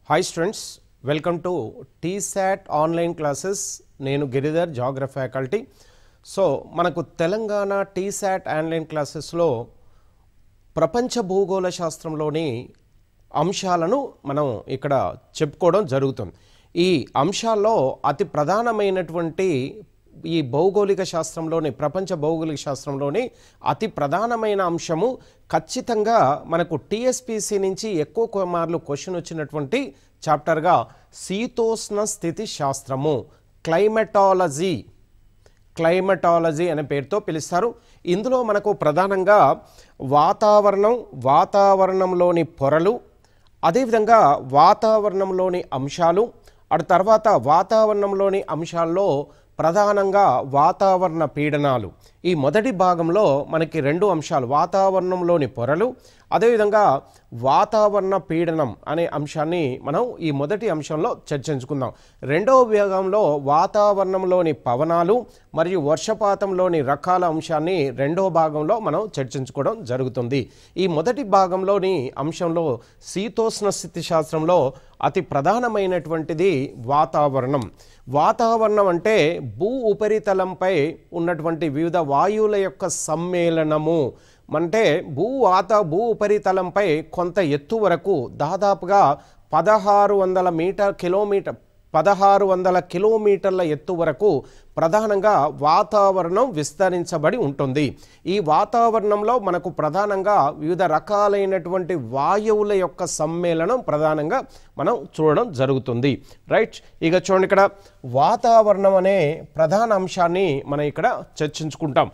Hi students, welcome to TSAT online classes. నేను Giridhar geography faculty. So మనకు Telangana TSAT online క్లాసెస్లో ప్రపంచ భూగోళ శాస్త్రంలోని అంశాలను మనం ఇక్కడ చెప్పుకోవడం జరుగుతుంది. ఈ అంశాల్లో అతి ప్రధానమైనటువంటి ఈ భౌగోళిక శాస్త్రంలోని ప్రపంచ భౌగోళిక శాస్త్రంలోని అతి ప్రధానమైన అంశము ఖచ్చితంగా మనకు టీఎస్పీసీ నుంచి ఎక్కువ మార్లు క్వశ్చన్ వచ్చినటువంటి చాప్టర్గా శీతోష్ణ స్థితి శాస్త్రము క్లైమటాలజీ అనే పేరుతో పిలుస్తారు. ఇందులో మనకు ప్రధానంగా వాతావరణంలోని పొరలు, అదేవిధంగా వాతావరణంలోని అంశాలు, ఆ తర్వాత వాతావరణంలోని అంశాల్లో ప్రధానంగా వాతావరణ పీడనాలు. ఈ మొదటి భాగంలో మనకి రెండు అంశాలు, వాతావరణంలోని పొరలు, అదేవిధంగా వాతావరణ పీడనం అనే అంశాన్ని మనం ఈ మొదటి అంశంలో చర్చించుకుందాం. రెండవ భాగంలో వాతావరణంలోని పవనాలు మరియు వర్షపాతంలోని రకాల అంశాన్ని రెండవ భాగంలో మనం చర్చించుకోవడం జరుగుతుంది. ఈ మొదటి భాగంలోని అంశంలో శీతోష్ణ స్థితి శాస్త్రంలో అతి ప్రధానమైనటువంటిది వాతావరణం అంటే భూ ఉపరితలంపై ఉన్నటువంటి వివిధ వాయువుల యొక్క సమ్మేళనము. అంటే భూ ఉపరితలంపై కొంత ఎత్తు వరకు దాదాపుగా 1600 కిలోమీటర్ల ఎత్తు వరకు ప్రధానంగా వాతావరణం విస్తరించబడి ఉంటుంది. ఈ వాతావరణంలో మనకు ప్రధానంగా వివిధ రకాలైనటువంటి వాయువుల యొక్క సమ్మేళనం ప్రధానంగా మనం చూడడం జరుగుతుంది. రైట్, ఇక చూడండి, ఇక్కడ వాతావరణం అనే ప్రధాన అంశాన్ని మనం ఇక్కడ చర్చించుకుంటాం.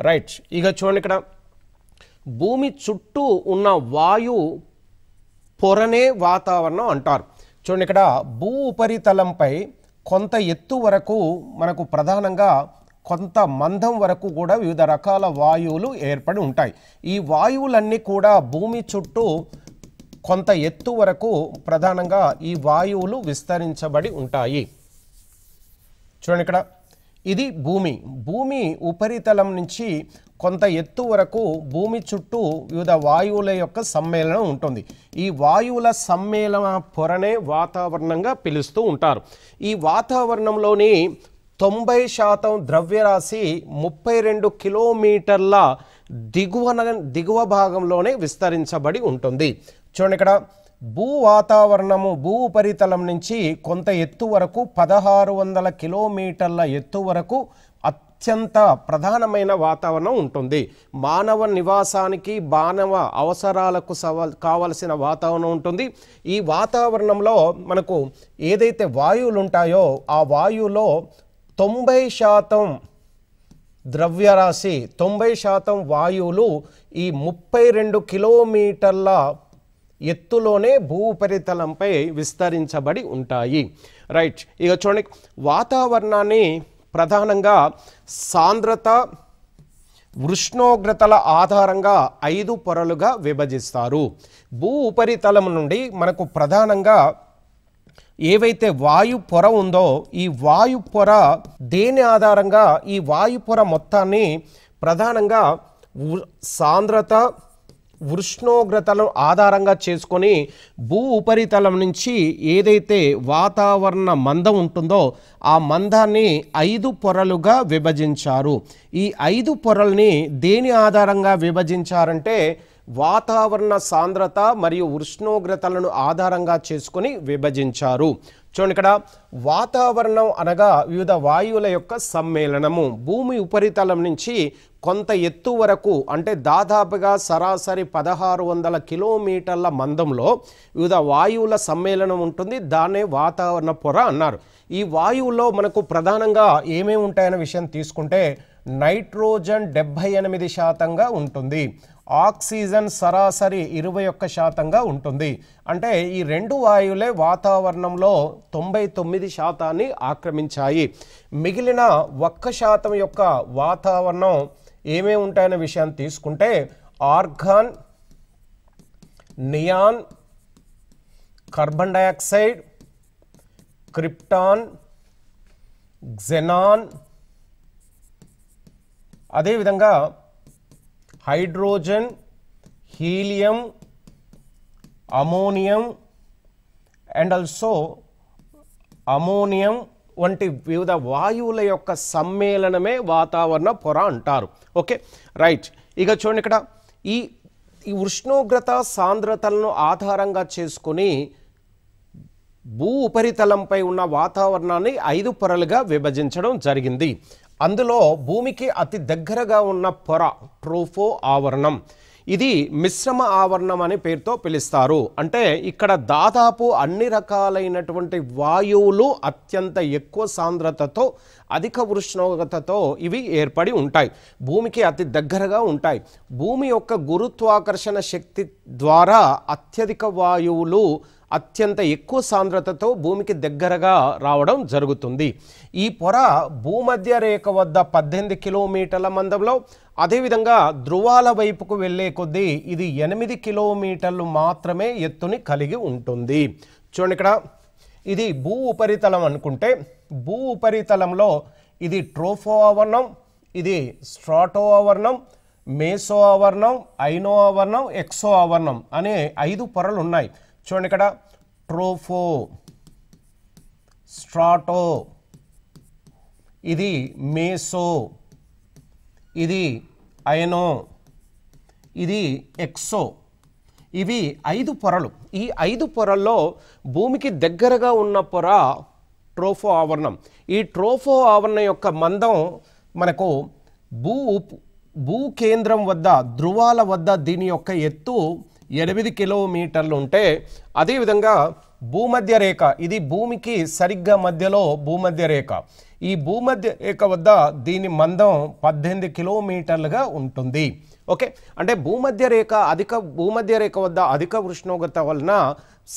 రైట్, ఇక చూడండి, ఇక్కడ భూమి చుట్టూ ఉన్న వాయు పొరనే వాతావరణం అంటారు. చూడండి, ఇక్కడ భూ ఉపరితలంపై కొంత ఎత్తు వరకు మనకు ప్రధానంగా కొంత మందం వరకు కూడా వివిధ రకాల వాయువులు ఏర్పడి ఉంటాయి. ఈ వాయువులన్నీ కూడా భూమి చుట్టూ కొంత ఎత్తు వరకు ప్రధానంగా ఈ వాయువులు విస్తరించబడి ఉంటాయి. చూడండి, ఇక్కడ ఇది భూమి ఉపరితలం నుంచి కొంత ఎత్తు వరకు భూమి చుట్టూ వివిధ వాయువుల యొక్క సమ్మేళనం ఉంటుంది. ఈ వాయువుల సమ్మేళన పొరనే వాతావరణంగా పిలుస్తూ ఉంటారు. ఈ వాతావరణంలోని 90% ద్రవ్యరాశి 32 కిలోమీటర్ల దిగువ భాగంలోనే విస్తరించబడి ఉంటుంది. చూడండి, ఇక్కడ భూ ఉపరితలం నుంచి కొంత ఎత్తు వరకు 1600 కిలోమీటర్ల ఎత్తు వరకు అత్యంత ప్రధానమైన వాతావరణం ఉంటుంది. మానవ నివాసానికి, మానవ అవసరాలకు కావలసిన వాతావరణం ఉంటుంది. ఈ వాతావరణంలో మనకు ఏదైతే వాయువులు ఉంటాయో ఆ వాయువులో 90% ద్రవ్యరాశి 90% వాయువులు ఈ 32 కిలోమీటర్ల ఎత్తులోనే భూ ఉపరితలంపై విస్తరించబడి ఉంటాయి. రైట్, ఇక చూడండి, వాతావరణాన్ని ప్రధానంగా సాంద్రత, ఉష్ణోగ్రతల ఆధారంగా 5 పొరలుగా విభజిస్తారు. భూ ఉపరితలం నుండి మనకు ప్రధానంగా ఏవైతే వాయు పొర ఉందో ఈ వాయు పొర దేని ఆధారంగా ఈ వాయు పొర మొత్తాన్ని ప్రధానంగా సాంద్రత, ఉష్ణోగ్రతలను ఆధారంగా చేసుకొని భూ ఉపరితలం నుంచి ఏదైతే వాతావరణ మందం ఉంటుందో ఆ మందాన్ని 5 పొరలుగా విభజించారు. ఈ 5 పొరల్ని దేని ఆధారంగా విభజించారంటే వాతావరణ సాంద్రత మరియు ఉష్ణోగ్రతలను ఆధారంగా చేసుకొని విభజించారు. చూడండి, ఇక్కడ వాతావరణం అనగా వివిధ వాయువుల యొక్క సమ్మేళనము. భూమి ఉపరితలం నుంచి కొంత ఎత్తు వరకు అంటే దాదాపుగా సరాసరి 1600 కిలోమీటర్ల మందంలో వివిధ వాయువుల సమ్మేళనం ఉంటుంది. దాన్నే వాతావరణ పొర అన్నారు. ఈ వాయువులో మనకు ప్రధానంగా ఏమేమి ఉంటాయనే విషయం తీసుకుంటే నైట్రోజన్ 78%గా ఉంటుంది. ఆక్సిజన్ సరాసరి 21%గా ఉంటుంది. అంటే ఈ రెండు వాయువులే వాతావరణంలో 99% ఆక్రమించాయి. మిగిలిన 1% యొక్క వాతావరణం ఏమేమి ఉంటాయనే విషయాన్ని తీసుకుంటే argon, neon, carbon dioxide, krypton, xenon, అదేవిధంగా hydrogen, helium, ammonium, and also ammonium వంటి వివిధ వాయువుల యొక్క సమ్మేళనమే వాతావరణ పొర అంటారు. Okay right. ఇక చూడండి ఇక్కడ ఈ ఉష్ణోగ్రత సాంద్రతలను ఆధారంగా చేసుకొని భూ ఉపరితలంపై ఉన్న వాతావరణాన్ని 5 పొరలుగా విభజించడం జరిగింది. అందులో భూమికి అతి దగ్గరగా ఉన్న పొర ట్రోపో ఆవరణం. ఇది మిశ్రమ ఆవరణం అనే పేరుతో పిలుస్తారు. అంటే ఇక్కడ దాదాపు అన్ని రకాలైనటువంటి వాయువులు అత్యంత ఎక్కువ సాంద్రతతో అధిక ఉష్ణోగ్రతతో ఇవి ఏర్పడి ఉంటాయి. భూమికి అతి దగ్గరగా ఉంటాయి. భూమి యొక్క గురుత్వాకర్షణ శక్తి ద్వారా అత్యధిక వాయువులు అత్యంత ఎక్కువ సాంద్రతతో భూమికి దగ్గరగా రావడం జరుగుతుంది. ఈ పొర భూమధ్య రేఖ వద్ద 18 కిలోమీటర్ల మందంలో, అదేవిధంగా ధృవాల వైపుకు వెళ్ళే కొద్దీ ఇది 8 కిలోమీటర్లు మాత్రమే ఎత్తుని కలిగి ఉంటుంది. చూడండి ఇక్కడ ఇది భూ ఉపరితలం అనుకుంటే, భూ ఉపరితలంలో ఇది ట్రోపో ఆవరణం, ఇది స్ట్రాటో ఆవరణం, మేసో ఆవరణం, ఐనో ఆవరణం, ఎక్సో ఆవరణం అనే 5 పొరలు ఉన్నాయి. చూడండి ఇక్కడ ట్రోపో, స్ట్రాటో, ఇది మేసో, ఇది ఐనో, ఇది ఎక్సో. ఇవి 5 పొరలు. ఈ 5 పొరల్లో భూమికి దగ్గరగా ఉన్న పొర ట్రోపో ఆవరణం. ఈ ట్రోపో ఆవరణం యొక్క మందం మనకు భూ కేంద్రం వద్ద ధృవాల వద్ద దీని యొక్క ఎత్తు 8 కిలోమీటర్లు ఉంటే, అదేవిధంగా భూమధ్య రేఖ, ఇది భూమికి సరిగ్గా మధ్యలో భూమధ్య రేఖ, ఈ భూమధ్య రేఖ వద్ద దీని మందం 18 కిలోమీటర్లుగా ఉంటుంది. ఓకే, అంటే భూమధ్య రేఖ వద్ద అధిక ఉష్ణోగ్రత వలన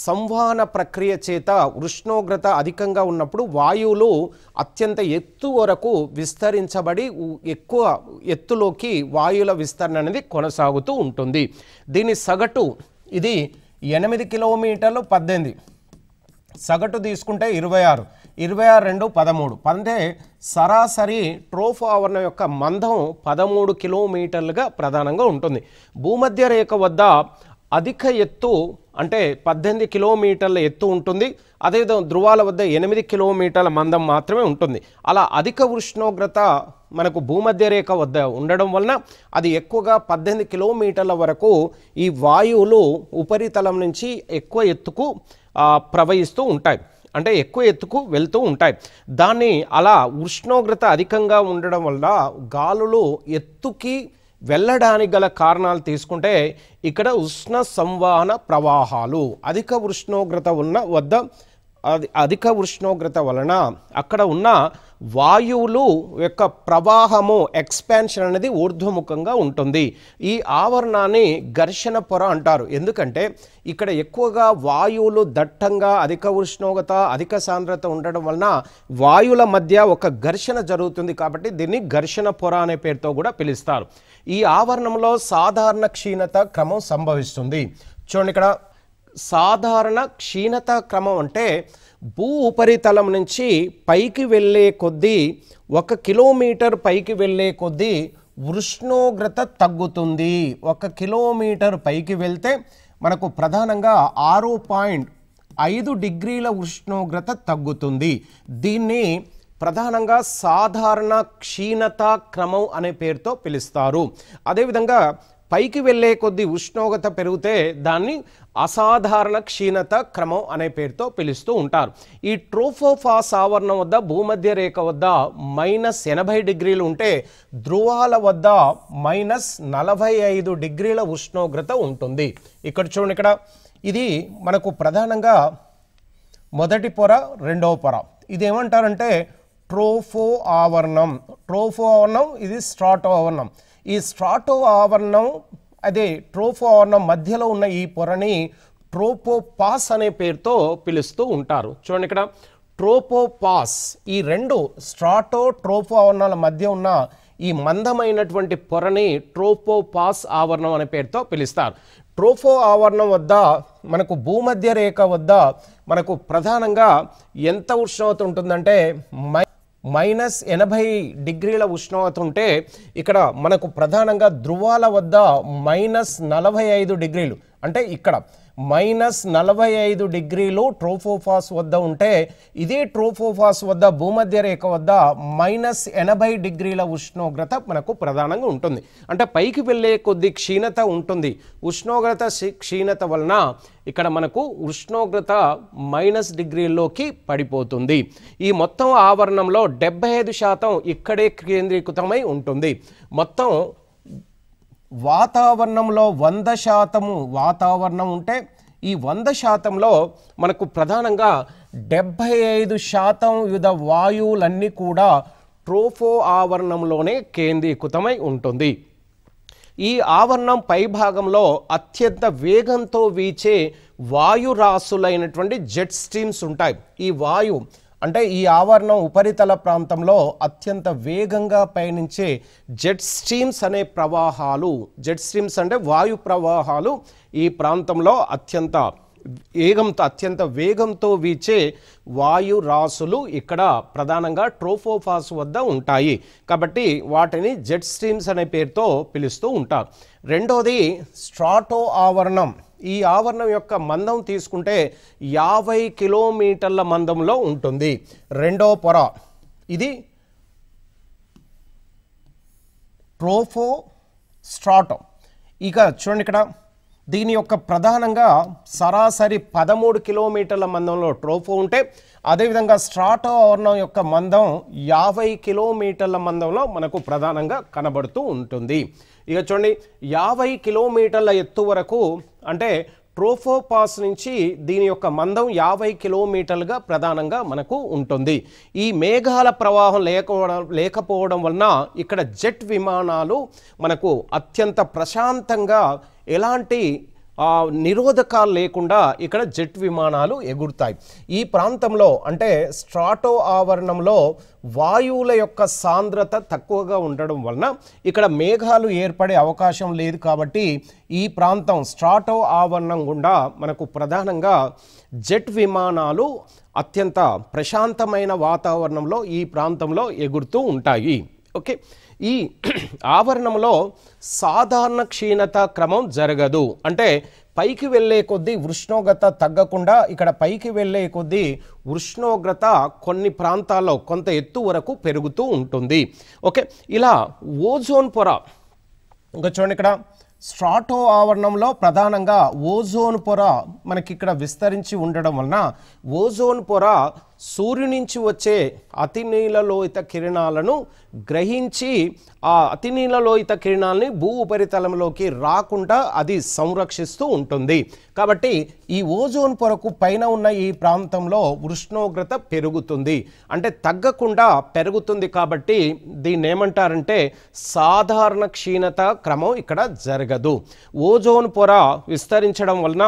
సంవహన ప్రక్రియ చేత ఉష్ణోగ్రత అధికంగా ఉన్నప్పుడు వాయువులు అత్యంత ఎత్తు వరకు విస్తరించబడి ఎక్కువ ఎత్తులోకి వాయువుల విస్తరణ అనేది కొనసాగుతూ ఉంటుంది. దీని సగటు ఇది 8 కిలోమీటర్లు 18, సగటు తీసుకుంటే 26, 26 2 13, అంటే సరాసరి ట్రోపో ఆవరణం యొక్క మందం 13 కిలోమీటర్లుగా ప్రధానంగా ఉంటుంది. భూమధ్య రేఖ వద్ద అధిక ఎత్తు అంటే 18 కిలోమీటర్ల ఎత్తు ఉంటుంది. అదేవిధంగా ధృవాల వద్ద 8 కిలోమీటర్ల మందం మాత్రమే ఉంటుంది. అలా అధిక ఉష్ణోగ్రత మనకు భూమధ్య రేఖ వద్ద ఉండడం వలన అది ఎక్కువగా 18 కిలోమీటర్ల వరకు ఈ వాయువులు ఉపరితలం నుంచి ఎక్కువ ఎత్తుకు ప్రవహిస్తూ ఉంటాయి, అంటే ఎక్కువ ఎత్తుకు వెళ్తూ ఉంటాయి. దాన్ని అలా ఉష్ణోగ్రత అధికంగా ఉండడం వల్ల గాలులు ఎత్తుకి వెళ్ళడానికి గల కారణాలు తీసుకుంటే ఇక్కడ ఉష్ణ సంవహన ప్రవాహాలు, అధిక ఉష్ణోగ్రత వలన అక్కడ ఉన్న వాయువులు యొక్క ప్రవాహము ఎక్స్పాన్షన్ అనేది ఊర్ధ్వముఖంగా ఉంటుంది. ఈ ఆవరణాన్ని ఘర్షణ పొర అంటారు. ఎందుకంటే ఇక్కడ ఎక్కువగా వాయువులు దట్టంగా అధిక ఉష్ణోగ్రత అధిక సాంద్రత ఉండడం వలన వాయువుల మధ్య ఒక ఘర్షణ జరుగుతుంది, కాబట్టి దీన్ని ఘర్షణ పొర అనే పేరుతో కూడా పిలుస్తారు. ఈ ఆవరణంలో సాధారణ క్షీణత క్రమం సంభవిస్తుంది. చూడండి ఇక్కడ సాధారణ క్షీణత క్రమం అంటే భూ ఉపరితలం నుంచి పైకి వెళ్ళే కొద్దీ 1 కిలోమీటర్ పైకి వెళ్ళే కొద్దీ ఉష్ణోగ్రత తగ్గుతుంది. 1 కిలోమీటర్ పైకి వెళ్తే మనకు ప్రధానంగా 6.5 డిగ్రీల ఉష్ణోగ్రత తగ్గుతుంది. దీన్ని ప్రధానంగా సాధారణ క్షీణత క్రమం అనే పేరుతో పిలుస్తారు. అదేవిధంగా పైకి వెళ్ళే కొద్దీ ఉష్ణోగ్రత పెరిగితే దాన్ని అసాధారణ క్షీణత క్రమం అనే పేరుతో పిలుస్తూ ఉంటారు. ఈ ట్రోపోఫాస్ ఆవరణం వద్ద భూమధ్య రేఖ వద్ద -80 డిగ్రీలు ఉంటే ధృవాల వద్ద -45 డిగ్రీల ఉష్ణోగ్రత ఉంటుంది. ఇక్కడ చూడండి, ఇక్కడ ఇది మనకు ప్రధానంగా మొదటి పొర, రెండవ పొర. ఇది ఏమంటారంటే ట్రోపో ఆవరణం. ట్రోపో ఆవరణం, ఇది స్ట్రాటో ఆవరణం. ఈ స్ట్రాటో ఆవరణం అదే ట్రోపో ఆవరణం మధ్యలో ఉన్న ఈ పొరని ట్రోపోపాస్ అనే పేరుతో పిలుస్తూ ఉంటారు. చూడండి ఇక్కడ ట్రోపోపాస్, ఈ రెండు స్ట్రాటో ట్రోపో ఆవరణాల మధ్య ఉన్న ఈ మందమైనటువంటి పొరని ట్రోపోపాస్ ఆవరణం అనే పేరుతో పిలుస్తారు. ట్రోపో ఆవరణం వద్ద మనకు భూమధ్య రేఖ వద్ద మనకు ప్రధానంగా ఎంత ఉష్ణోగ్రత ఉంటుందంటే -80 డిగ్రీల ఉష్ణోగ్రత ఉంటే ఇక్కడ మనకు ప్రధానంగా ధృవాల వద్ద -45 డిగ్రీలు, అంటే ఇక్కడ -45 డిగ్రీలు ట్రోపోఫాస్ వద్ద ఉంటే, ఇదే ట్రోపోఫాస్ వద్ద భూమధ్య రేఖ వద్ద -80 డిగ్రీల ఉష్ణోగ్రత మనకు ప్రధానంగా ఉంటుంది. అంటే పైకి వెళ్ళే కొద్ది క్షీణత ఉంటుంది. ఉష్ణోగ్రత క్షీణత వలన ఇక్కడ మనకు ఉష్ణోగ్రత -డిగ్రీల్లోకి పడిపోతుంది. ఈ మొత్తం ఆవరణంలో 75% ఇక్కడే కేంద్రీకృతమై ఉంటుంది. మొత్తం వాతావరణంలో 100% వాతావరణం ఉంటే, ఈ 100%లో మనకు ప్రధానంగా 75% వివిధ వాయువులన్నీ కూడా ట్రోపో ఆవరణంలోనే కేంద్రీకృతమై ఉంటుంది. ఈ ఆవరణం పై భాగంలో అత్యంత వేగంతో వీచే వాయురాశులైనటువంటి జెట్ స్ట్రీమ్స్ ఉంటాయి. ఈ వాయు అంటే ఈ ఆవరణం ఉపరితల ప్రాంతంలో అత్యంత వేగంగా పయనించే జెట్ స్ట్రీమ్స్ అనే ప్రవాహాలు, జెట్ స్ట్రీమ్స్ అంటే వాయు ప్రవాహాలు ఈ ప్రాంతంలో అత్యంత వేగంతో వీచే వాయు రాశులు ఇక్కడ ప్రధానంగా ట్రోపోఫాస్ వద్ద ఉంటాయి. కాబట్టి వాటిని జెట్ స్ట్రీమ్స్ అనే పేరుతో పిలుస్తూ ఉంటారు. రెండోది స్ట్రాటో ఆవరణం. ఈ ఆవరణం యొక్క మందం తీసుకుంటే 50 కిలోమీటర్ల మందంలో ఉంటుంది. రెండో పొర ఇది ట్రోపో స్ట్రాటో. ఇక చూడండి, ఇక్కడ దీని యొక్క ప్రధానంగా సరాసరి 13 కిలోమీటర్ల మందంలో ట్రోపో ఉంటే, అదేవిధంగా స్ట్రాటో ఆవరణం యొక్క మందం 50 కిలోమీటర్ల మందంలో మనకు ప్రధానంగా కనబడుతూ ఉంటుంది. ఇక చూడండి, 50 కిలోమీటర్ల ఎత్తు వరకు అంటే ట్రోపోపాస్ నుంచి దీని యొక్క మందం 50 కిలోమీటర్లుగా ప్రధానంగా మనకు ఉంటుంది. ఈ మేఘాల ప్రవాహం లేకపోవడం వలన ఇక్కడ జెట్ విమానాలు మనకు అత్యంత ప్రశాంతంగా ఎలాంటి నిరోధకాలు లేకుండా ఇక్కడ జెట్ విమానాలు ఎగురుతాయి. ఈ ప్రాంతంలో అంటే స్ట్రాటో ఆవరణంలో వాయువుల యొక్క సాంద్రత తక్కువగా ఉండడం వలన ఇక్కడ మేఘాలు ఏర్పడే అవకాశం లేదు. కాబట్టి ఈ ప్రాంతం స్ట్రాటో ఆవరణం గుండా మనకు ప్రధానంగా జెట్ విమానాలు అత్యంత ప్రశాంతమైన వాతావరణంలో ఈ ప్రాంతంలో ఎగురుతూ ఉంటాయి. ఓకే, ఈ ఆవరణంలో సాధారణ క్షీణత క్రమం జరగదు. అంటే పైకి వెళ్ళే కొద్దీ ఉష్ణోగ్రత తగ్గకుండా ఇక్కడ పైకి వెళ్ళే కొద్దీ ఉష్ణోగ్రత కొన్ని ప్రాంతాల్లో కొంత ఎత్తు వరకు పెరుగుతూ ఉంటుంది. ఓకే, ఇలా ఓజోన్ పొర ఇంకా చూడండి, ఇక్కడ స్ట్రాటో ఆవరణంలో ప్రధానంగా ఓజోన్ పొర మనకి ఇక్కడ విస్తరించి ఉండడం వలన ఓజోన్ పొర సూర్యుని నుంచి వచ్చే అతినీలలోహిత కిరణాలను గ్రహించి ఆ అతినీలలోహిత కిరణాలని భూ ఉపరితలంలోకి రాకుండా అది సంరక్షిస్తూ ఉంటుంది. కాబట్టి ఈ ఓజోన్ పొరకు పైన ఉన్న ఈ ప్రాంతంలో ఉష్ణోగ్రత పెరుగుతుంది, అంటే తగ్గకుండా పెరుగుతుంది. కాబట్టి దీన్ని ఏమంటారంటే సాధారణ క్షీణత క్రమం ఇక్కడ జరగదు. ఓజోన్ పొర విస్తరించడం వలన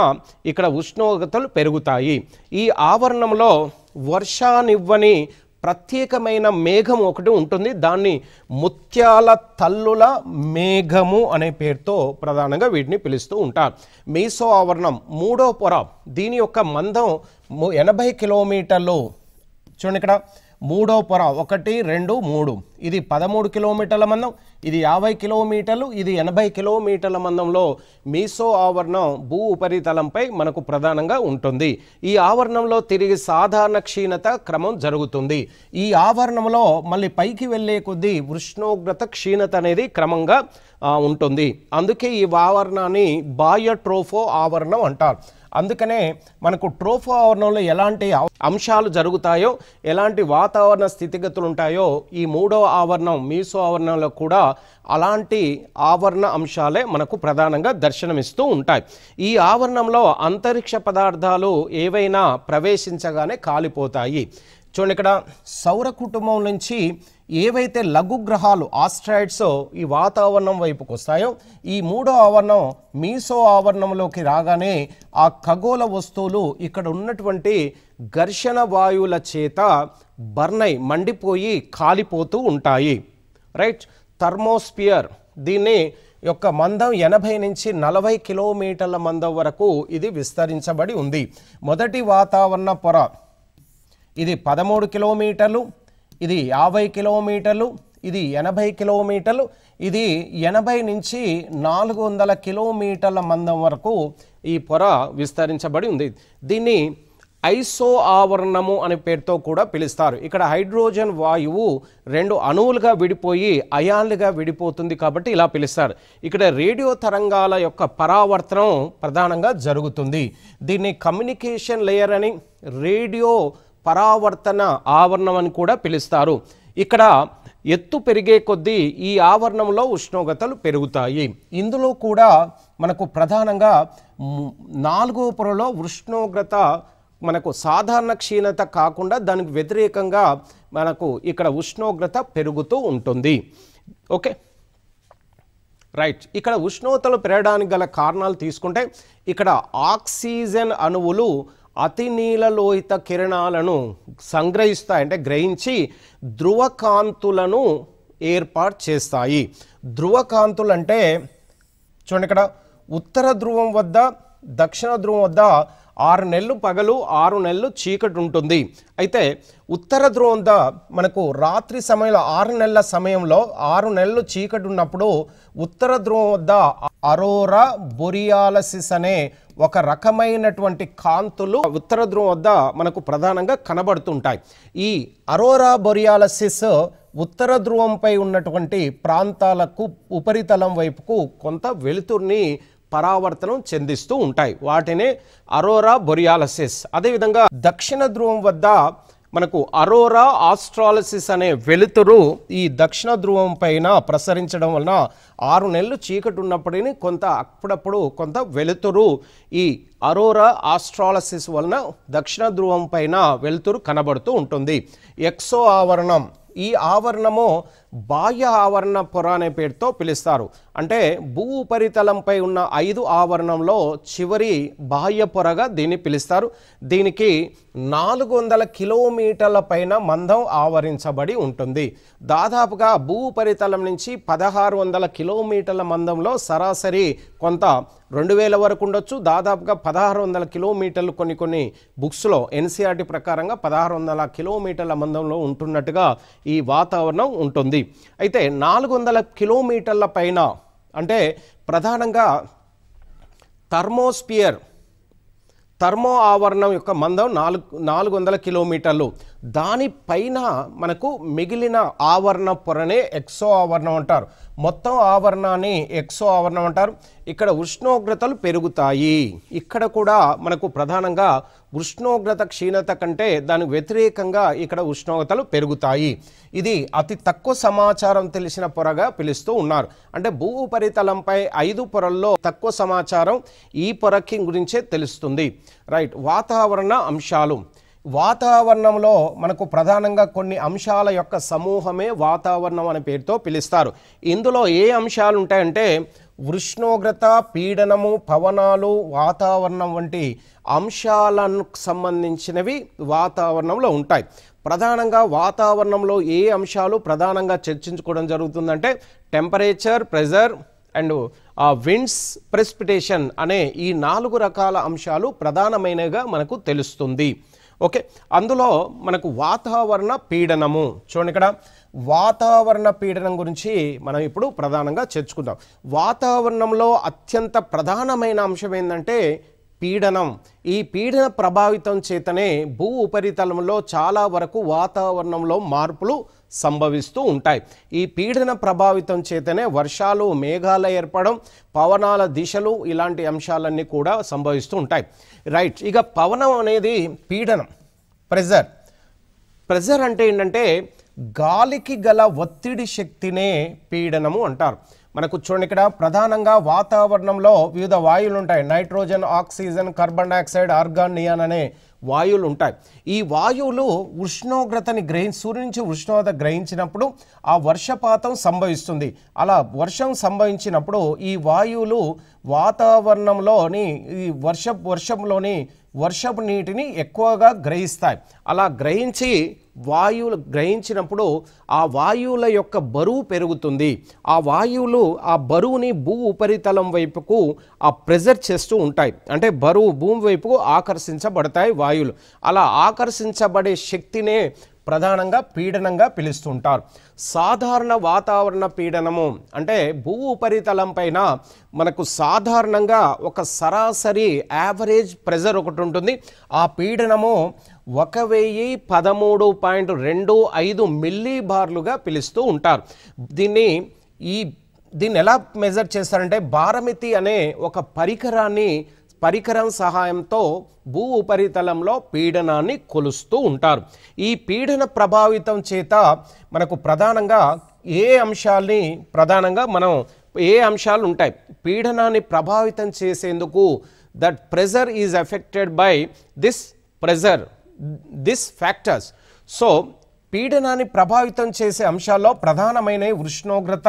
ఇక్కడ ఉష్ణోగ్రతలు పెరుగుతాయి. ఈ ఆవరణంలో వర్షానివ్వని ప్రత్యేకమైన మేఘం ఒకటి ఉంటుంది. దాన్ని ముత్యాల తల్లుల మేఘము అనే పేరుతో ప్రధానంగా వీటిని పిలుస్తూ ఉంటారు. మీసో ఆవరణం మూడో పొర, దీని యొక్క మందం 80 కిలోమీటర్లు. చూడండి, ఇక్కడ మూడో పొర 1, 2, 3 ఇది 13 కిలోమీటర్ల మందం, ఇది 50 కిలోమీటర్లు, ఇది 80 కిలోమీటర్ల మందంలో మీసో ఆవరణం భూ ఉపరితలంపై మనకు ప్రధానంగా ఉంటుంది. ఈ ఆవరణంలో తిరిగి సాధారణ క్షీణత క్రమం జరుగుతుంది. ఈ ఆవరణంలో మళ్ళీ పైకి వెళ్ళే కొద్దీ ఉష్ణోగ్రత క్షీణత అనేది క్రమంగా ఉంటుంది. అందుకే ఈ ఆవరణాన్ని బాహ్య ట్రోపో ఆవరణం అంటారు. అందుకనే మనకు ట్రోపో ఆవరణంలో ఎలాంటి అంశాలు జరుగుతాయో, ఎలాంటి వాతావరణ స్థితిగతులు ఉంటాయో ఈ మూడో ఆవరణం మీసో ఆవరణంలో కూడా అలాంటి ఆవరణ అంశాలే మనకు ప్రధానంగా దర్శనమిస్తూ ఉంటాయి. ఈ ఆవరణంలో అంతరిక్ష పదార్థాలు ఏవైనా ప్రవేశించగానే కాలిపోతాయి. చూడండి, ఇక్కడ సౌర కుటుంబం నుంచి ఏవైతే లఘు గ్రహాలు ఆస్ట్రాయిడ్స్ ఈ వాతావరణం వైపుకు వస్తాయో ఈ మూడో ఆవరణం మీసో ఆవరణంలోకి రాగానే ఆ ఖగోళ వస్తువులు ఇక్కడ ఉన్నటువంటి ఘర్షణ వాయువుల చేత బర్న్ అయి మండిపోయి కాలిపోతూ ఉంటాయి. రైట్, థర్మోస్పియర్ దీన్ని యొక్క మందం 80 నుంచి 40 కిలోమీటర్ల మందం వరకు ఇది విస్తరించబడి ఉంది. మొదటి వాతావరణ పొర ఇది 13 కిలోమీటర్లు, ఇది 50 కిలోమీటర్లు, ఇది 80 కిలోమీటర్లు, ఇది 80 నుంచి 400 కిలోమీటర్ల మందం వరకు ఈ పొర విస్తరించబడి ఉంది. దీన్ని ఐసో ఆవరణము అనే పేరుతో కూడా పిలుస్తారు. ఇక్కడ హైడ్రోజన్ వాయువు 2 అణువులుగా విడిపోయి అయాన్లుగా విడిపోతుంది కాబట్టి ఇలా పిలుస్తారు. ఇక్కడ రేడియో తరంగాల యొక్క పరావర్తనం ప్రధానంగా జరుగుతుంది. దీన్ని కమ్యూనికేషన్ లేయర్ అని, రేడియో పరావర్తన ఆవరణం అని కూడా పిలుస్తారు. ఇక్కడ ఎత్తు పెరిగే కొద్దీ ఈ ఆవరణంలో ఉష్ణోగ్రతలు పెరుగుతాయి. ఇందులో కూడా మనకు ప్రధానంగా 4వ పొరలో ఉష్ణోగ్రత మనకు సాధారణ క్షీణత కాకుండా దానికి వ్యతిరేకంగా మనకు ఇక్కడ ఉష్ణోగ్రత పెరుగుతూ ఉంటుంది. Okay right. ఇక్కడ ఉష్ణోగ్రతలు పెరగడానికి గల కారణాలు తీసుకుంటే ఇక్కడ ఆక్సిజన్ అణువులు అతి నీలలోహిత కిరణాలను సంగ్రహిస్తాయి, అంటే గ్రహించి ధ్రువకాంతులను ఏర్పాటు చేస్తాయి. ధ్రువకాంతులు అంటే చూడండి, ఇక్కడ ఉత్తర ధ్రువం వద్ద దక్షిణ ధ్రువం వద్ద 6 నెలలు పగలు 6 నెలలు చీకటి ఉంటుంది. అయితే ఉత్తర ధ్రువం వద్ద మనకు రాత్రి సమయంలో 6 నెలల సమయంలో 6 నెలలు చీకటి ఉన్నప్పుడు ఉత్తర ధ్రువం వద్ద అరోరా బొరియాలసిస్ అనే ఒక రకమైనటువంటి కాంతులు ఉత్తర ధ్రువం వద్ద మనకు ప్రధానంగా కనబడుతుంటాయి. ఈ అరోరా బొరియాలసిస్ ఉత్తర ధ్రువంపై ఉన్నటువంటి ప్రాంతాలకు ఉపరితలం వైపుకు కొంత వెలుతురుని పరావర్తనం చెందిస్తూ ఉంటాయి. వాటినే అరోరా బొరియాలసిస్. అదేవిధంగా దక్షిణ ధ్రువం వద్ద మనకు అరోరా ఆస్ట్రాలసిస్ అనే వెలుతురు ఈ దక్షిణ ధ్రువం పైన ప్రసరించడం వలన 6 నెలలు చీకటి ఉన్నప్పటికీ అప్పుడప్పుడు కొంత వెలుతురు ఈ అరోరా ఆస్ట్రాలసిస్ వలన దక్షిణ ధ్రువం పైన వెలుతురు కనబడుతూ ఉంటుంది. ఎక్సో ఆవరణం, ఈ ఆవరణము బాహ్య ఆవరణ పొర అనే పేరుతో పిలుస్తారు. అంటే భూ ఉపరితలంపై ఉన్న 5 ఆవరణంలో చివరి బాహ్య పొరగా దీన్ని పిలుస్తారు. దీనికి 400 కిలోమీటర్ల పైన మందం ఆవరించబడి ఉంటుంది. దాదాపుగా భూ ఉపరితలం నుంచి 1600 కిలోమీటర్ల మందంలో సరాసరి కొంత 2000 వరకు ఉండొచ్చు. దాదాపుగా 1600 కిలోమీటర్లు కొన్ని బుక్స్లో ఎన్సీఆర్టీ ప్రకారంగా 1600 కిలోమీటర్ల మందంలో ఉంటున్నట్టుగా ఈ వాతావరణం ఉంటుంది. అయితే 400 కిలోమీటర్ల పైన అంటే ప్రధానంగా థర్మో ఆవరణం యొక్క మందం 400 కిలోమీటర్లు. దానిపైన మనకు మిగిలిన ఆవరణ పొరనే ఎక్సో ఆవరణం అంటారు. మొత్తం ఆవరణాన్ని ఎక్సో ఆవరణం అంటారు. ఇక్కడ ఉష్ణోగ్రతలు పెరుగుతాయి. ఇక్కడ కూడా మనకు ప్రధానంగా ఉష్ణోగ్రత క్షీణత కంటే దానికి వ్యతిరేకంగా ఇక్కడ ఉష్ణోగ్రతలు పెరుగుతాయి. ఇది అతి తక్కువ సమాచారం తెలిసిన పొరగా పిలుస్తూ ఉన్నారు. అంటే భూ ఉపరితలంపై 5 పొరల్లో తక్కువ సమాచారం ఈ పొరకి గురించే తెలుస్తుంది. రైట్. వాతావరణ అంశాలు. వాతావరణంలో మనకు ప్రధానంగా కొన్ని అంశాల యొక్క సమూహమే వాతావరణం అనే పేరుతో పిలుస్తారు. ఇందులో ఏ అంశాలు ఉంటాయంటే ఉష్ణోగ్రత, పీడనము, పవనాలు, వాతావరణం వంటి అంశాలకు సంబంధించినవి వాతావరణంలో ఉంటాయి. ప్రధానంగా వాతావరణంలో ఏ అంశాలు ప్రధానంగా చర్చించుకోవడం జరుగుతుందంటే temperature, pressure and winds, precipitation అనే ఈ 4 రకాల అంశాలు ప్రధానమైనగా మనకు తెలుస్తుంది. ఓకే. అందులో మనకు వాతావరణ పీడనము చూడండి, ఇక్కడ వాతావరణ పీడనం గురించి మనం ఇప్పుడు ప్రధానంగా చర్చుకుందాం. వాతావరణంలో అత్యంత ప్రధానమైన అంశం ఏంటంటే పీడనం. ఈ పీడన ప్రభావితం చేతనే భూ ఉపరితలంలో చాలా వరకు వాతావరణంలో మార్పులు సంభవిస్తూ ఉంటాయి. ఈ పీడన ప్రభావితం చేతనే వర్షాలు, మేఘాలు ఏర్పడడం, పవనాల దిశలు, ఇలాంటి అంశాలన్నీ కూడా సంభవిస్తూ ఉంటాయి. రైట్. ఇక పవనం అనేది పీడనం, ప్రెజర్ అంటే ఏంటంటే గాలికి గల ఒత్తిడి శక్తినే పీడనము అంటారు. మనకు చూడండి, ఇక్కడ ప్రధానంగా వాతావరణంలో వివిధ వాయువులు ఉంటాయి. Nitrogen, oxygen, carbon dioxide, organ, neon అనే వాయువులు ఉంటాయి. ఈ వాయువులు ఉష్ణోగ్రతని సూర్యుడి నుంచి ఉష్ణోగ్రత గ్రహించినప్పుడు ఆ వర్షపాతం సంభవిస్తుంది. అలా వర్షం సంభవించినప్పుడు ఈ వాయువులు వాతావరణంలోని ఈ వర్షంలోని వర్షపు నీటిని ఎక్కువగా గ్రహిస్తాయి. అలా వాయువులు గ్రహించినప్పుడు ఆ వాయువుల యొక్క బరువు పెరుగుతుంది. ఆ వాయువులు ఆ బరువుని భూ ఉపరితలం వైపుకు ఆ ప్రెజర్ చేస్తూ ఉంటాయి. అంటే బరువు భూమి వైపుకు ఆకర్షించబడతాయి వాయువులు. అలా ఆకర్షించబడే శక్తినే ప్రధానంగా పీడనంగా పిలుస్తుంటారు. సాధారణ వాతావరణ పీడనము అంటే భూ ఉపరితలం పైన మనకు సాధారణంగా ఒక సరాసరి యావరేజ్ ప్రెజర్ ఒకటి ఉంటుంది. ఆ పీడనము 1013.25 మిల్లీ బార్లుగా పిలుస్తూ ఉంటారు. దీన్ని ఎలా మెజర్ చేస్తారంటే బారమితి అనే ఒక పరికరం సహాయంతో భూ ఉపరితలంలో పీడనాన్ని కొలుస్తూ ఉంటారు. ఈ పీడన ప్రభావితం చేత మనకు ప్రధానంగా ఏ అంశాలు ఉంటాయి పీడనాన్ని ప్రభావితం చేసేందుకు that pressure is affected by this factors. So పీడనాన్ని ప్రభావితం చేసే అంశాల్లో ప్రధానమైన ఉష్ణోగ్రత,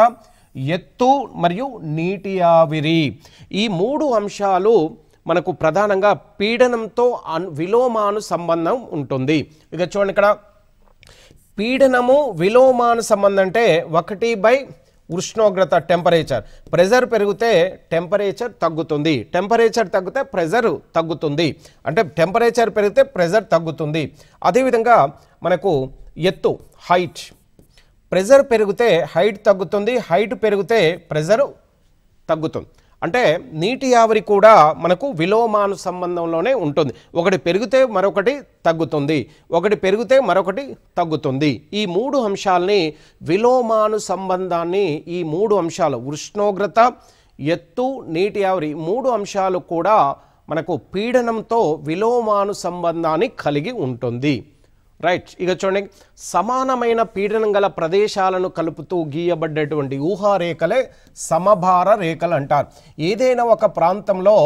ఎత్తు మరియు నీటి ఆవిరి. ఈ 3 అంశాలు మనకు ప్రధానంగా పీడనంతో విలోమాను సంబంధం ఉంటుంది. ఇక చూడండి, ఇక్కడ పీడనము విలోమాను సంబంధం అంటే 1 ఉష్ణోగ్రత టెంపరేచర్. ప్రెజర్ పెరిగితే టెంపరేచర్ తగ్గుతుంది, టెంపరేచర్ తగ్గితే ప్రెజర్ తగ్గుతుంది, అంటే టెంపరేచర్ పెరిగితే ప్రెజర్ తగ్గుతుంది. అదేవిధంగా మనకు ఎత్తు హైట్, ప్రెజర్ పెరిగితే హైట్ తగ్గుతుంది, హైట్ పెరిగితే ప్రెజర్ తగ్గుతుంది. అంటే నీటి ఆవిరి కూడా మనకు విలోమాను సంబంధంలోనే ఉంటుంది. ఒకటి పెరిగితే మరొకటి తగ్గుతుంది, ఒకటి పెరిగితే మరొకటి తగ్గుతుంది. ఈ 3 అంశాలని విలోమాను సంబంధాన్ని, ఈ 3 అంశాలు ఉష్ణోగ్రత, ఎత్తు, నీటి ఆవిరి 3 అంశాలు కూడా మనకు పీడనంతో విలోమాను సంబంధాన్ని కలిగి ఉంటుంది. రైట్. ఇక చూడండి, సమానమైన పీడనం గల ప్రదేశాలను కలుపుతూ గీయబడ్డటువంటి ఊహారేఖలే సమభార రేఖలు అంటారు. ఏదైనా ఒక ప్రాంతంలో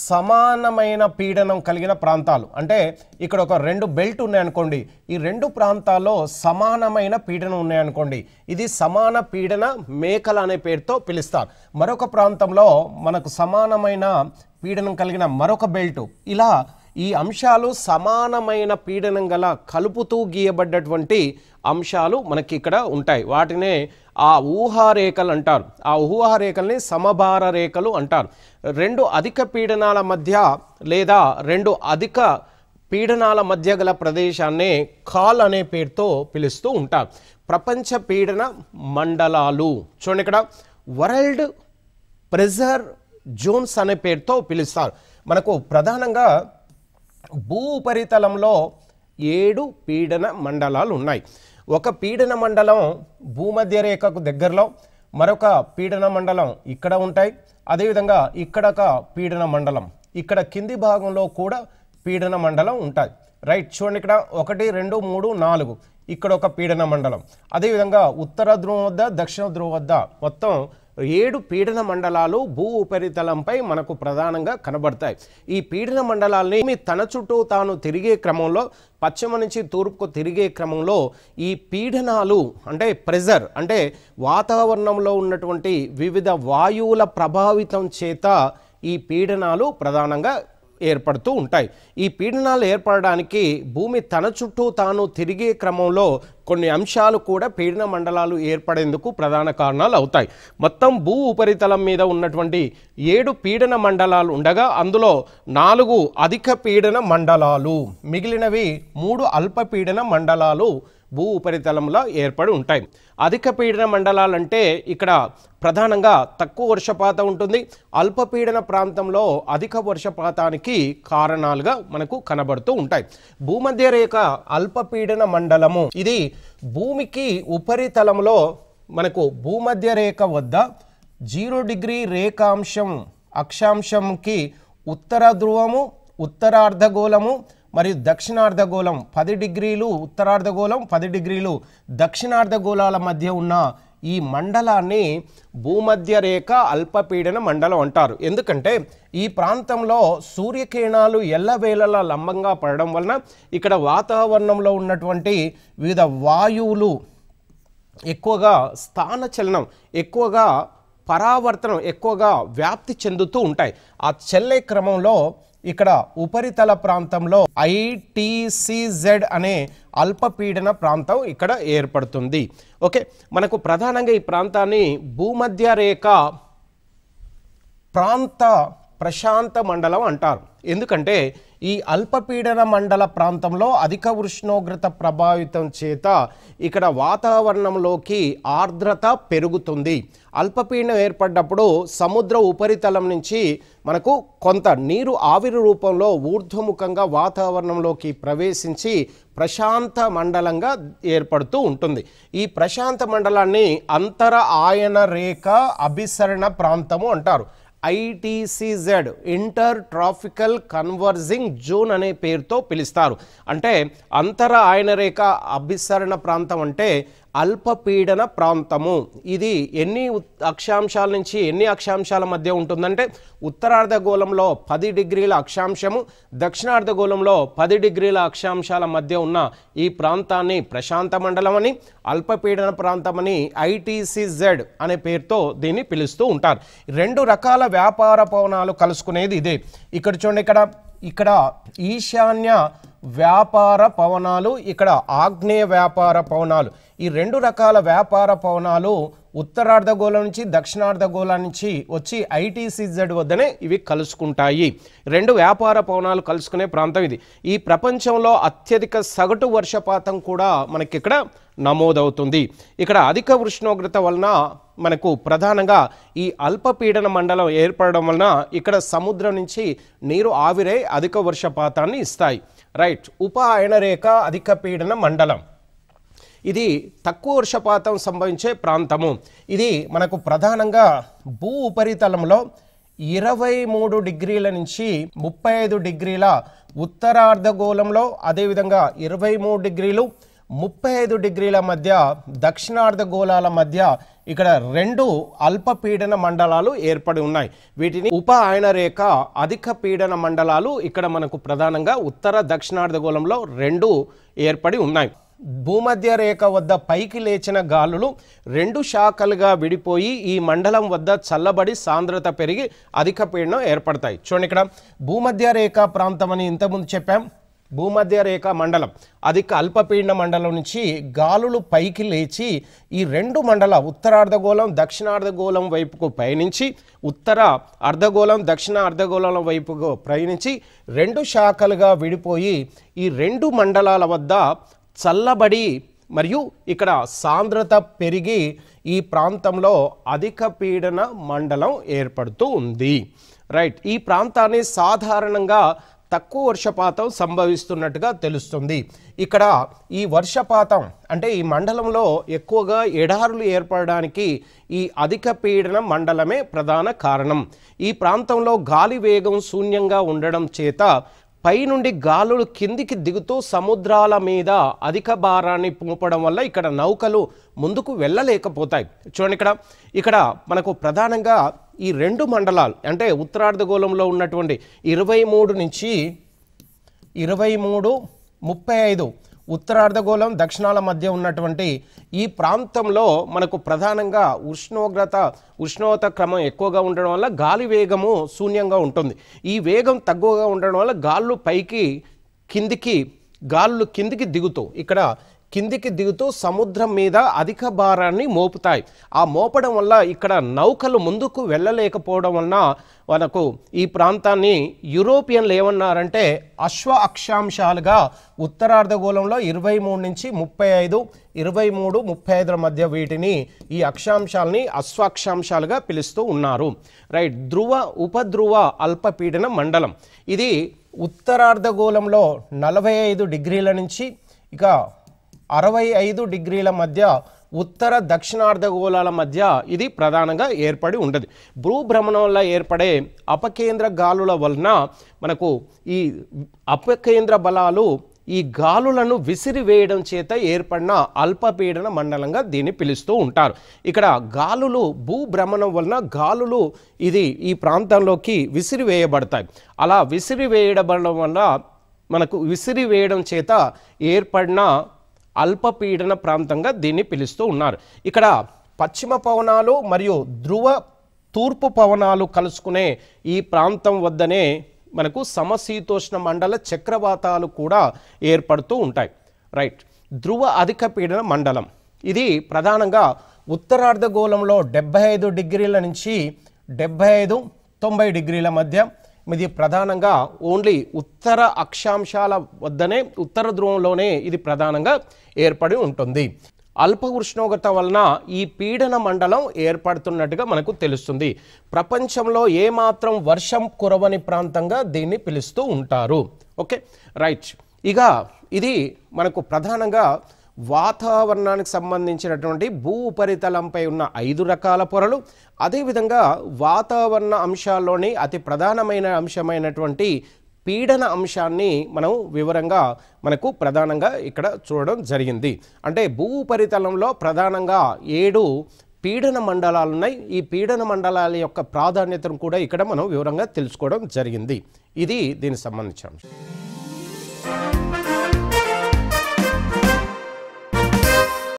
సమానమైన పీడనం కలిగిన ప్రాంతాలు అంటే ఇక్కడ ఒక 2 బెల్ట్ ఉన్నాయనుకోండి, ఈ 2 ప్రాంతాల్లో సమానమైన పీడనం ఉన్నాయనుకోండి, ఇది సమాన పీడన మేకలు అనే పేరుతో పిలుస్తారు. మరొక ప్రాంతంలో మనకు సమానమైన పీడనం కలిగిన మరొక బెల్ట్, ఇలా ఈ అంశాలు సమానమైన పీడనం గల కలుపుతూ గీయబడ్డటువంటి అంశాలు మనకి ఇక్కడ ఉంటాయి. వాటినే ఆ ఊహారేఖలు అంటారు. ఆ ఊహారేఖల్ని సమభార రేఖలు అంటారు. 2 అధిక పీడనాల మధ్య లేదా 2 అధిక పీడనాల మధ్య గల ప్రదేశాన్నే కాల్ అనే పేరుతో పిలుస్తూ ఉంటారు. ప్రపంచ పీడన మండలాలు చూడండి, ఇక్కడ వరల్డ్ ప్రెజర్ జోన్స్ అనే పేరుతో పిలుస్తారు. మనకు ప్రధానంగా భూ ఉపరితలంలో 7 పీడన మండలాలు ఉన్నాయి. ఒక పీడన మండలం భూమధ్య రేఖకు దగ్గరలో, మరొక పీడన మండలం ఇక్కడ ఉంటాయి. అదేవిధంగా ఇక్కడ ఒక పీడన మండలం, ఇక్కడ కింది భాగంలో కూడా పీడన మండలం ఉంటాయి. రైట్. చూడండి, ఇక్కడ 1 2 3 4 ఇక్కడ ఒక పీడన మండలం. అదేవిధంగా ఉత్తర ధ్రువం వద్ద, దక్షిణ ధ్రువం వద్ద మొత్తం 7 పీడన మండలాలు భూ ఉపరితలంపై మనకు ప్రధానంగా కనబడతాయి. ఈ పీడన మండలాల్ని తన చుట్టూ తాను తిరిగే క్రమంలో, పశ్చిమ నుంచి తూర్పుకు తిరిగే క్రమంలో ఈ పీడనాలు అంటే ప్రెజర్ అంటే వాతావరణంలో ఉన్నటువంటి వివిధ వాయువుల ప్రభావితం చేత ఈ పీడనాలు ప్రధానంగా ఏర్పడుతూ ఉంటాయి. ఈ పీడనాలు ఏర్పడడానికి భూమి తన చుట్టూ తాను తిరిగే క్రమంలో కొన్ని అంశాలు కూడా పీడన మండలాలు ఏర్పడేందుకు ప్రధాన కారణాలు అవుతాయి. మొత్తం భూ ఉపరితలం మీద ఉన్నటువంటి 7 పీడన మండలాలు ఉండగా అందులో 4 అధిక పీడన మండలాలు, మిగిలినవి 3 అల్ప పీడన మండలాలు భూ ఉపరితలంలో ఏర్పడి ఉంటాయి. అధిక పీడన మండలాలు అంటే ఇక్కడ ప్రధానంగా తక్కువ వర్షపాతం ఉంటుంది. అల్పపీడన ప్రాంతంలో అధిక వర్షపాతానికి కారణాలుగా మనకు కనబడుతూ ఉంటాయి. భూమధ్య రేఖ అల్పపీడన మండలము, ఇది భూమికి ఉపరితలంలో మనకు భూమధ్య రేఖ వద్ద 0 డిగ్రీ రేఖాంశం అక్షాంశంకి ఉత్తర ధ్రువము, ఉత్తరార్ధగోళము మరియు దక్షిణార్ధగోళం 10 డిగ్రీలు ఉత్తరార్ధగోళం, 10 డిగ్రీలు దక్షిణార్ధగోళాల మధ్య ఉన్న ఈ మండలాన్ని భూమధ్య రేఖ అల్పపీడన మండలం అంటారు. ఎందుకంటే ఈ ప్రాంతంలో సూర్యకిరణాలు ఎల్లవేళలా లంబంగా పడడం వలన ఇక్కడ వాతావరణంలో ఉన్నటువంటి వివిధ వాయువులు ఎక్కువగా స్థానచలనం, ఎక్కువగా పరావర్తనం ఎక్కువగా వ్యాప్తి చెందుతూ ఉంటాయి. ఆ చెల్లే క్రమంలో ఇక్కడ ఉపరితల ప్రాంతంలో ITCZ అనే అల్పపీడన ప్రాంతం ఇక్కడ ఏర్పడుతుంది. ఓకే, మనకు ప్రధానంగా ఈ ప్రాంతాన్ని భూమధ్య రేఖ ప్రాంత ప్రశాంత మండలం అంటారు. ఎందుకంటే ఈ అల్పపీడన మండల ప్రాంతంలో అధిక ఉష్ణోగ్రత ప్రభావితం చేత ఇక్కడ వాతావరణంలోకి ఆర్ద్రత పెరుగుతుంది. అల్పపీడనం ఏర్పడ్డప్పుడు సముద్ర ఉపరితలం నుంచి మనకు కొంత నీరు ఆవిరి రూపంలో ఊర్ధ్వముఖంగా వాతావరణంలోకి ప్రవేశించి ప్రశాంత మండలంగా ఏర్పడుతూ ఉంటుంది. ఈ ప్రశాంత మండలాన్ని అంతర ఆయన రేఖ అభిసరణ ప్రాంతము అంటారు. ITCZ inter tropical converging zone అనే పేరుతో పిలుస్తారు. అంటే అంతర ఆయనరేఖ అభిసరణ ప్రాంతం అంటే అల్పపీడన ప్రాంతము. ఇది ఎన్ని అక్షాంశాల నుంచి ఎన్ని అక్షాంశాల మధ్య ఉంటుందంటే ఉత్తరార్ధగోళంలో 10 డిగ్రీల అక్షాంశము, దక్షిణార్ధగోళంలో 10 డిగ్రీల అక్షాంశాల మధ్య ఉన్న ఈ ప్రాంతాన్ని ప్రశాంత మండలం అని, అల్పపీడన ప్రాంతం అని ITCZ అనే పేరుతో దీన్ని పిలుస్తూ ఉంటారు. 2 రకాల వ్యాపార పవనాలు కలుసుకునేది ఇదే. ఇక్కడ చూడండి, ఇక్కడ ఈశాన్య వ్యాపార పవనాలు, ఇక్కడ ఆగ్నేయ వ్యాపార పవనాలు. ఈ 2 రకాల వ్యాపార పవనాలు ఉత్తరార్ధగోళం నుంచి దక్షిణార్ధగోళం నుంచి వచ్చి ITCZ వద్దనే ఇవి కలుసుకుంటాయి. 2 వ్యాపార పవనాలు కలుసుకునే ప్రాంతం ఇది. ఈ ప్రపంచంలో అత్యధిక సగటు వర్షపాతం కూడా మనకి ఇక్కడ నమోదవుతుంది. ఇక్కడ అధిక ఉష్ణోగ్రత వలన మనకు ప్రధానంగా ఈ అల్పపీడన మండలం ఏర్పడడం వలన ఇక్కడ సముద్రం నుంచి నీరు ఆవిరై అధిక వర్షపాతాన్ని ఇస్తాయి. రైట్. ఉప ఆయనరేఖ అధిక పీడన మండలం ఇది తక్కువ వర్షపాతం సంభవించే ప్రాంతము. ఇది మనకు ప్రధానంగా భూ ఉపరితలంలో 23 డిగ్రీల నుంచి 35 డిగ్రీల ఉత్తరార్ధగోళంలో, అదేవిధంగా 23 డిగ్రీలు 35 డిగ్రీల మధ్య దక్షిణార్ధగోళాల మధ్య ఇక్కడ 2 అల్పపీడన మండలాలు ఏర్పడి ఉన్నాయి. వీటిని ఉప ఆయనరేఖ అధిక పీడన మండలాలు ఇక్కడ మనకు ప్రధానంగా ఉత్తర దక్షిణార్ధగోళంలో 2 ఏర్పడి ఉన్నాయి. భూమధ్య రేఖ వద్ద పైకి లేచిన గాలులు 2 శాఖలుగా విడిపోయి ఈ మండలం వద్ద చల్లబడి సాంద్రత పెరిగి అధిక పీడనం ఏర్పడతాయి. చూడండి, ఇక్కడ భూమధ్య రేఖ ప్రాంతం అని ఇంతకుముందు చెప్పాం. భూమధ్య రేఖ మండలం అధిక అల్పపీడన మండలం నుంచి గాలులు పైకి లేచి ఈ 2 మండల ఉత్తరార్ధగోళం దక్షిణార్ధగోళం వైపుకు పయనించి ఉత్తర అర్ధగోళం దక్షిణ అర్ధగోళం వైపుకు ప్రయాణించి 2 శాఖలుగా విడిపోయి ఈ 2 మండలాల వద్ద చల్లబడి మరియు ఇక్కడ సాంద్రత పెరిగి ఈ ప్రాంతంలో అధిక పీడన మండలం ఏర్పడుతూ ఉంది. రైట్. ఈ ప్రాంతాన్ని సాధారణంగా తక్కువ వర్షపాతం సంభవిస్తున్నట్టుగా తెలుస్తుంది. ఇక్కడ ఈ వర్షపాతం అంటే ఈ మండలంలో ఎక్కువగా ఎడారులు ఏర్పడడానికి ఈ అధిక పీడన మండలమే ప్రధాన కారణం. ఈ ప్రాంతంలో గాలి వేగం శూన్యంగా ఉండడం చేత పైనుండి గాలులు కిందికి దిగుతూ సముద్రాల మీద అధిక భారాన్ని మోపడం వల్ల ఇక్కడ నౌకలు ముందుకు వెళ్ళలేకపోతాయి. చూడండి, ఇక్కడ మనకు ప్రధానంగా ఈ 2 మండలాలు అంటే ఉత్తరార్ధగోళంలో ఉన్నటువంటి 23 నుంచి 35 ఉత్తరార్ధగోళం దక్షిణాల మధ్య ఉన్నటువంటి ఈ ప్రాంతంలో మనకు ప్రధానంగా ఉష్ణోగ్రత క్రమం ఎక్కువగా ఉండడం వల్ల గాలి వేగము శూన్యంగా ఉంటుంది. ఈ వేగం తక్కువగా ఉండడం వల్ల గాలులు కిందికి దిగుతూ సముద్రం మీద అధిక భారాన్ని మోపుతాయి. ఆ మోపడం వల్ల ఇక్కడ నౌకలు ముందుకు వెళ్ళలేకపోవడం వలన మనకు ఈ ప్రాంతాన్ని యూరోపియన్లు ఏమన్నారంటే అశ్వ అక్షాంశాలుగా ఉత్తరార్ధగోళంలో 23 నుంచి 35 35 మధ్య వీటిని ఈ అక్షాంశాలని అశ్వాక్షాంశాలుగా పిలుస్తూ ఉన్నారు. రైట్. ఉపధ్రువ అల్పపీడన మండలం ఇది ఉత్తరార్ధగోళంలో 45 డిగ్రీల నుంచి ఇక 65 డిగ్రీల మధ్య ఉత్తర దక్షిణార్ధగోళాల మధ్య ఇది ప్రధానంగా ఏర్పడి ఉండదు. భూభ్రమణం వల్ల ఏర్పడే అపకేంద్ర గాలుల వలన మనకు ఈ అపకేంద్ర బలాలు ఈ గాలులను విసిరివేయడం చేత ఏర్పడిన అల్పపీడన మండలంగా దీన్ని పిలుస్తూ ఉంటారు. ఇక్కడ గాలులు భూభ్రమణం వలన గాలులు ఈ ప్రాంతంలోకి విసిరివేయబడతాయి. అలా విసిరివేయబడడం వల్ల మనకు విసిరివేయడం చేత ఏర్పడిన అల్పపీడన ప్రాంతంగా దీన్ని పిలుస్తూ ఉన్నారు. ఇక్కడ పశ్చిమ పవనాలు మరియు తూర్పు పవనాలు కలుసుకునే ఈ ప్రాంతం వద్దనే మనకు సమశీతోష్ణ మండల చక్రవాతాలు కూడా ఏర్పడుతూ ఉంటాయి. రైట్. ధ్రువ అధిక పీడన మండలం ఇది ప్రధానంగా ఉత్తరార్ధగోళంలో 75 డిగ్రీల నుంచి 75 90 డిగ్రీల మధ్య. ఇది ప్రధానంగా ఓన్లీ ఉత్తర అక్షాంశాల వద్దనే, ఉత్తర ధ్రువంలోనే ఇది ప్రధానంగా ఏర్పడి ఉంటుంది. అల్ప ఉష్ణోగ్రత వలన ఈ పీడన మండలం ఏర్పడుతున్నట్టుగా మనకు తెలుస్తుంది. ప్రపంచంలో ఏమాత్రం వర్షం కురవని ప్రాంతంగా దీన్ని పిలుస్తూ ఉంటారు. Okay, right. ఇక ఇది మనకు ప్రధానంగా వాతావరణానికి సంబంధించినటువంటి భూ ఉపరితలంపై ఉన్న 5 రకాల పొరలు, అదేవిధంగా వాతావరణ అంశాల్లోని అతి ప్రధానమైన అంశమైనటువంటి పీడన అంశాన్ని మనం వివరంగా మనకు ప్రధానంగా ఇక్కడ చూడడం జరిగింది. అంటే భూ ఉపరితలంలో ప్రధానంగా 7 పీడన మండలాలు ఉన్నాయి. ఈ పీడన మండలాల యొక్క ప్రాధాన్యతను కూడా ఇక్కడ మనం వివరంగా తెలుసుకోవడం జరిగింది. ఇది దీనికి సంబంధించిన అంశం.